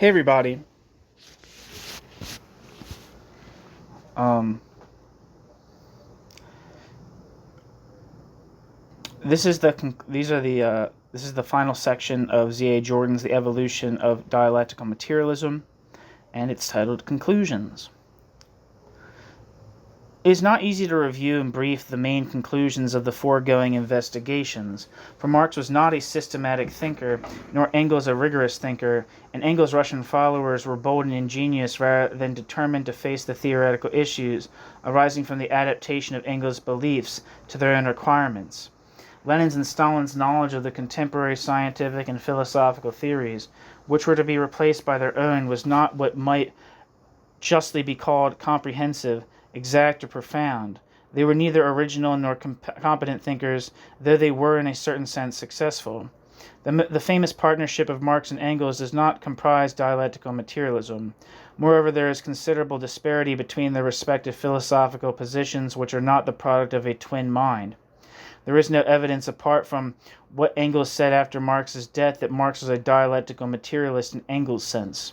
Hey everybody. Um, this is the final section of Z.A. Jordan's The Evolution of Dialectical Materialism, and it's titled Conclusions. It is not easy to review in brief the main conclusions of the foregoing investigations, for Marx was not a systematic thinker, nor Engels a rigorous thinker, and Engels' Russian followers were bold and ingenious rather than determined to face the theoretical issues arising from the adaptation of Engels' beliefs to their own requirements. Lenin's and Stalin's knowledge of the contemporary scientific and philosophical theories, which were to be replaced by their own, was not what might justly be called comprehensive, exact, or profound. They were neither original nor competent thinkers, though they were in a certain sense successful. The famous partnership of Marx and Engels does not comprise dialectical materialism. Moreover, there is considerable disparity between their respective philosophical positions, which are not the product of a twin mind. There is no evidence apart from what Engels said after Marx's death that Marx was a dialectical materialist in Engels' sense.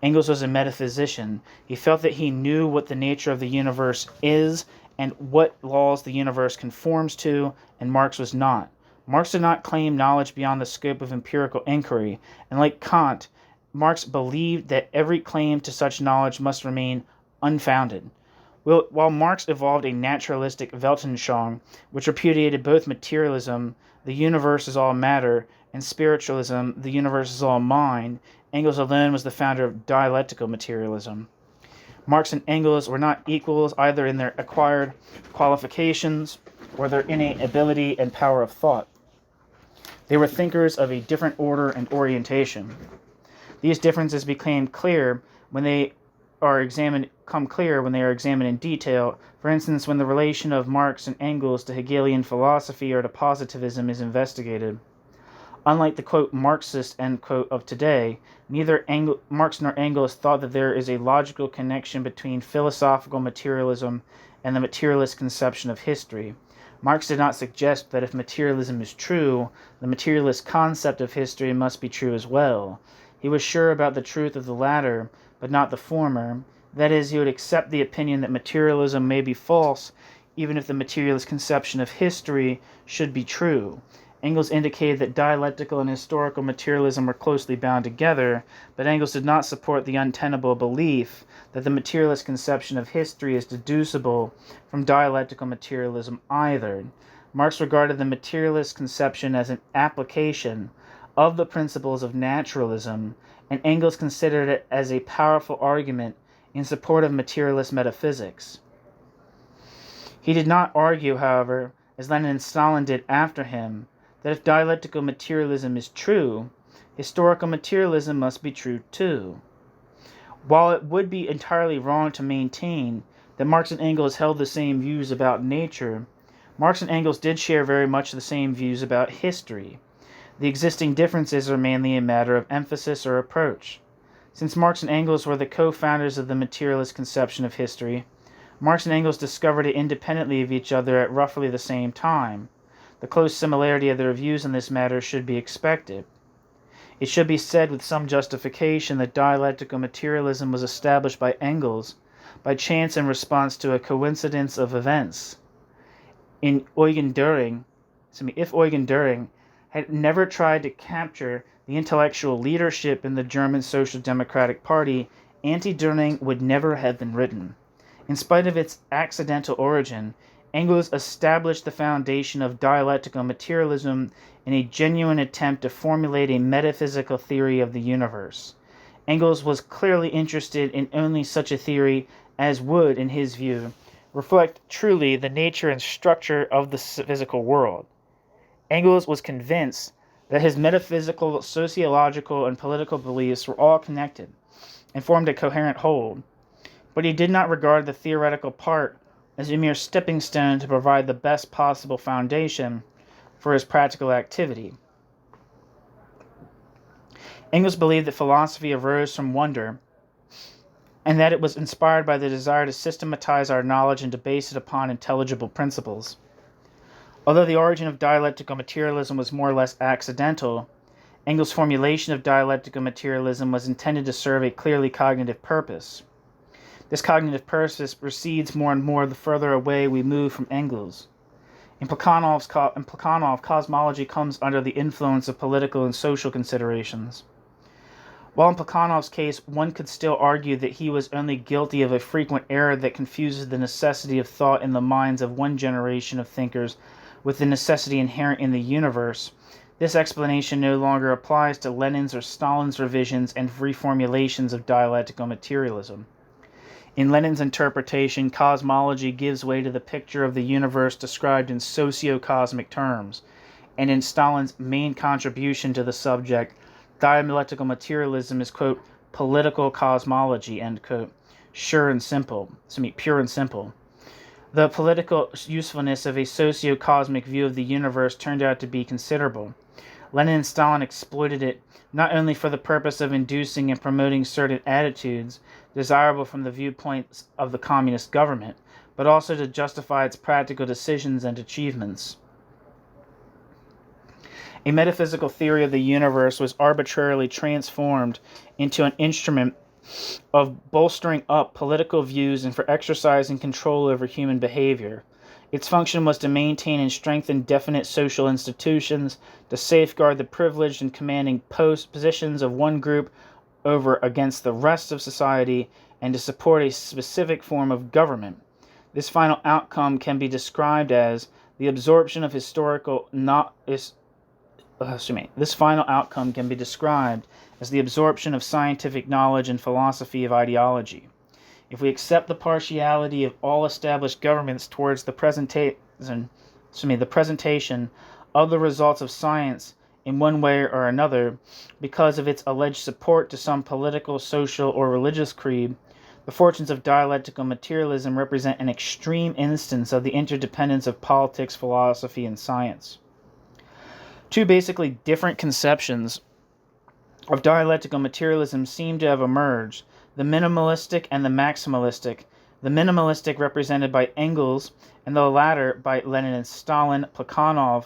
Engels was a metaphysician. He felt that he knew what the nature of the universe is and what laws the universe conforms to, and Marx was not. Marx did not claim knowledge beyond the scope of empirical inquiry, and like Kant, Marx believed that every claim to such knowledge must remain unfounded. While Marx evolved a naturalistic Weltanschauung, which repudiated both materialism, the universe is all matter, and spiritualism, the universe is all mind, Engels alone was the founder of dialectical materialism. Marx and Engels were not equals either in their acquired qualifications or their innate ability and power of thought. They were thinkers of a different order and orientation. These differences become clear when they are examined in detail. For instance, when the relation of Marx and Engels to Hegelian philosophy or to positivism is investigated. Unlike the, quote, Marxist, end quote, of today, neither Marx nor Engels thought that there is a logical connection between philosophical materialism and the materialist conception of history. Marx did not suggest that if materialism is true, the materialist concept of history must be true as well. He was sure about the truth of the latter, but not the former. That is, he would accept the opinion that materialism may be false, even if the materialist conception of history should be true. Engels indicated that dialectical and historical materialism were closely bound together, but Engels did not support the untenable belief that the materialist conception of history is deducible from dialectical materialism either. Marx regarded the materialist conception as an application of the principles of naturalism, and Engels considered it as a powerful argument in support of materialist metaphysics. He did not argue, however, as Lenin and Stalin did after him, that if dialectical materialism is true, historical materialism must be true too. While it would be entirely wrong to maintain that Marx and Engels held the same views about nature, Marx and Engels did share very much the same views about history. The existing differences are mainly a matter of emphasis or approach. Since Marx and Engels were the co-founders of the materialist conception of history, Marx and Engels discovered it independently of each other at roughly the same time. The close similarity of their views on this matter should be expected. It should be said with some justification that dialectical materialism was established by Engels by chance in response to a coincidence of events. If Eugen Düring had never tried to capture the intellectual leadership in the German Social Democratic Party, Anti-Düring would never have been written. In spite of its accidental origin, Engels established the foundation of dialectical materialism in a genuine attempt to formulate a metaphysical theory of the universe. Engels was clearly interested in only such a theory as would, in his view, reflect truly the nature and structure of the physical world. Engels was convinced that his metaphysical, sociological, and political beliefs were all connected and formed a coherent whole, but he did not regard the theoretical part as a mere stepping stone to provide the best possible foundation for his practical activity. Engels believed that philosophy arose from wonder, and that it was inspired by the desire to systematize our knowledge and to base it upon intelligible principles. Although the origin of dialectical materialism was more or less accidental, Engels' formulation of dialectical materialism was intended to serve a clearly cognitive purpose. This cognitive purpose proceeds more and more the further away we move from Engels. In Plekhanov, cosmology comes under the influence of political and social considerations. While in Plekhanov's case, one could still argue that he was only guilty of a frequent error that confuses the necessity of thought in the minds of one generation of thinkers with the necessity inherent in the universe, this explanation no longer applies to Lenin's or Stalin's revisions and reformulations of dialectical materialism. In Lenin's interpretation, cosmology gives way to the picture of the universe described in socio-cosmic terms, and in Stalin's main contribution to the subject, dialectical materialism is, quote, political cosmology, end quote, pure and simple. The political usefulness of a socio-cosmic view of the universe turned out to be considerable. Lenin and Stalin exploited it not only for the purpose of inducing and promoting certain attitudes desirable from the viewpoints of the communist government, but also to justify its practical decisions and achievements. A metaphysical theory of the universe was arbitrarily transformed into an instrument of bolstering up political views and for exercising control over human behavior. Its function was to maintain and strengthen definite social institutions, to safeguard the privileged and commanding positions of one group over against the rest of society, and to support a specific form of government. This final outcome can be described as the absorption of scientific knowledge and philosophy of ideology. If we accept the partiality of all established governments towards the presentation of the results of science in one way or another, because of its alleged support to some political, social, or religious creed, the fortunes of dialectical materialism represent an extreme instance of the interdependence of politics, philosophy, and science. Two basically different conceptions of dialectical materialism seem to have emerged, the minimalistic and the maximalistic. The minimalistic represented by Engels, and the latter by Lenin and Stalin, Plekhanov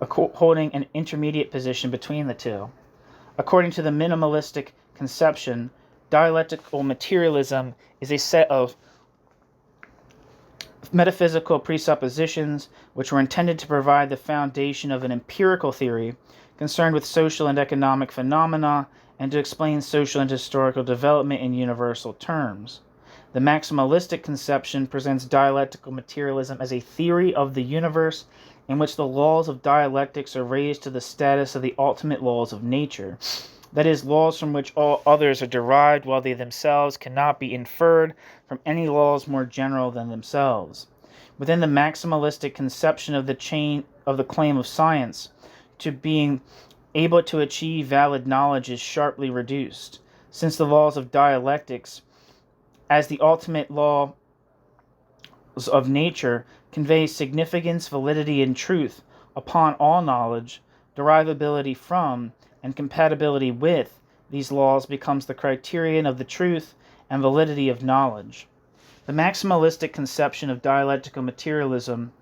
holding an intermediate position between the two. According to the minimalistic conception, dialectical materialism is a set of metaphysical presuppositions which were intended to provide the foundation of an empirical theory concerned with social and economic phenomena and to explain social and historical development in universal terms. The maximalistic conception presents dialectical materialism as a theory of the universe in which the laws of dialectics are raised to the status of the ultimate laws of nature, that is, laws from which all others are derived while they themselves cannot be inferred from any laws more general than themselves. Within the maximalistic conception of the claim of science to being able to achieve valid knowledge is sharply reduced, since the laws of dialectics, as the ultimate laws of nature, convey significance, validity, and truth upon all knowledge, derivability from, and compatibility with these laws becomes the criterion of the truth and validity of knowledge. The maximalistic conception of dialectical materialism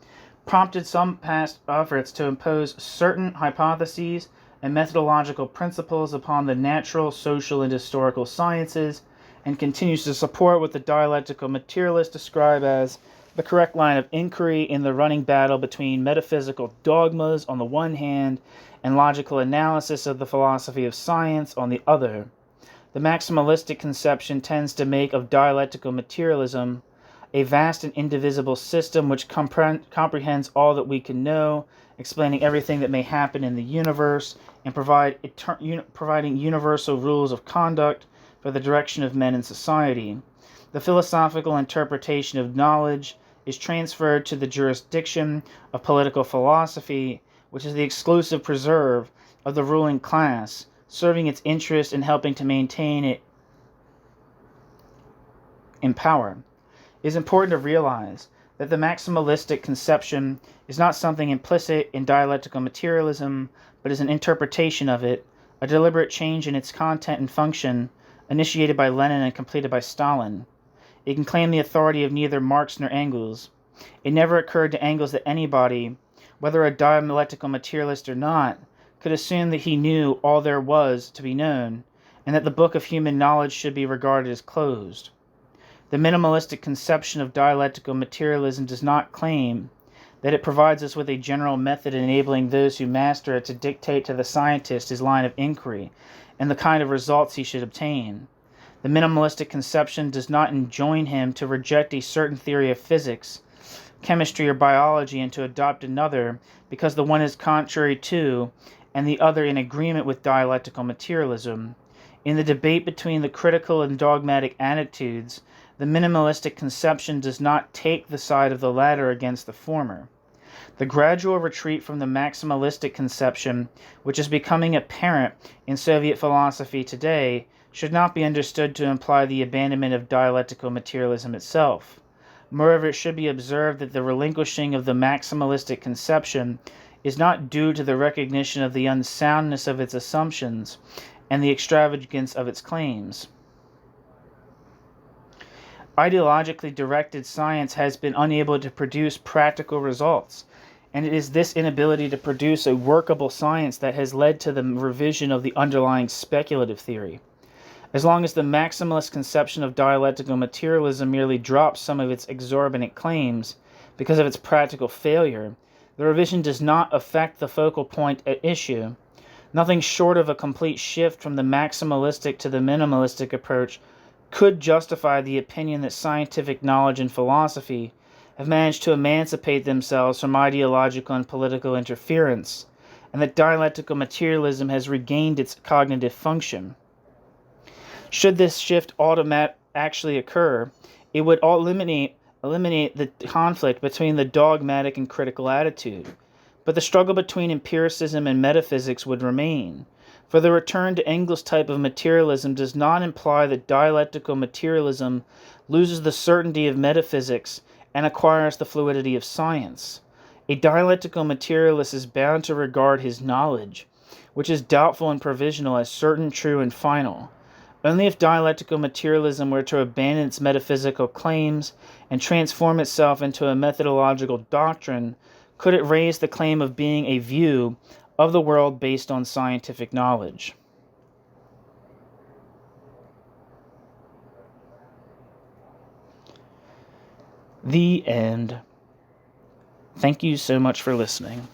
prompted some past efforts to impose certain hypotheses and methodological principles upon the natural, social, and historical sciences, and continues to support what the dialectical materialists describe as the correct line of inquiry in the running battle between metaphysical dogmas on the one hand and logical analysis of the philosophy of science on the other. The maximalistic conception tends to make of dialectical materialism a vast and indivisible system which comprehends all that we can know, explaining everything that may happen in the universe, and providing universal rules of conduct for the direction of men in society. The philosophical interpretation of knowledge is transferred to the jurisdiction of political philosophy, which is the exclusive preserve of the ruling class, serving its interest in helping to maintain it in power. It is important to realize that the maximalistic conception is not something implicit in dialectical materialism, but is an interpretation of it, a deliberate change in its content and function, initiated by Lenin and completed by Stalin. It can claim the authority of neither Marx nor Engels. It never occurred to Engels that anybody, whether a dialectical materialist or not, could assume that he knew all there was to be known, and that the book of human knowledge should be regarded as closed. The minimalistic conception of dialectical materialism does not claim that it provides us with a general method enabling those who master it to dictate to the scientist his line of inquiry and the kind of results he should obtain. The minimalistic conception does not enjoin him to reject a certain theory of physics, chemistry, or biology and to adopt another because the one is contrary to and the other in agreement with dialectical materialism. In the debate between the critical and dogmatic attitudes, the minimalistic conception does not take the side of the latter against the former. The gradual retreat from the maximalistic conception, which is becoming apparent in Soviet philosophy today, should not be understood to imply the abandonment of dialectical materialism itself. Moreover, it should be observed that the relinquishing of the maximalistic conception is not due to the recognition of the unsoundness of its assumptions and the extravagance of its claims. Ideologically directed science has been unable to produce practical results, and it is this inability to produce a workable science that has led to the revision of the underlying speculative theory. As long as the maximalist conception of dialectical materialism merely drops some of its exorbitant claims because of its practical failure, the revision does not affect the focal point at issue. Nothing short of a complete shift from the maximalistic to the minimalistic approach could justify the opinion that scientific knowledge and philosophy have managed to emancipate themselves from ideological and political interference, and that dialectical materialism has regained its cognitive function. Should this shift actually occur, it would eliminate the conflict between the dogmatic and critical attitude, but the struggle between empiricism and metaphysics would remain. For the return to Engels' type of materialism does not imply that dialectical materialism loses the certainty of metaphysics and acquires the fluidity of science. A dialectical materialist is bound to regard his knowledge, which is doubtful and provisional, as certain, true, and final. Only if dialectical materialism were to abandon its metaphysical claims and transform itself into a methodological doctrine could it raise the claim of being a view of the world based on scientific knowledge. The end. Thank you so much for listening.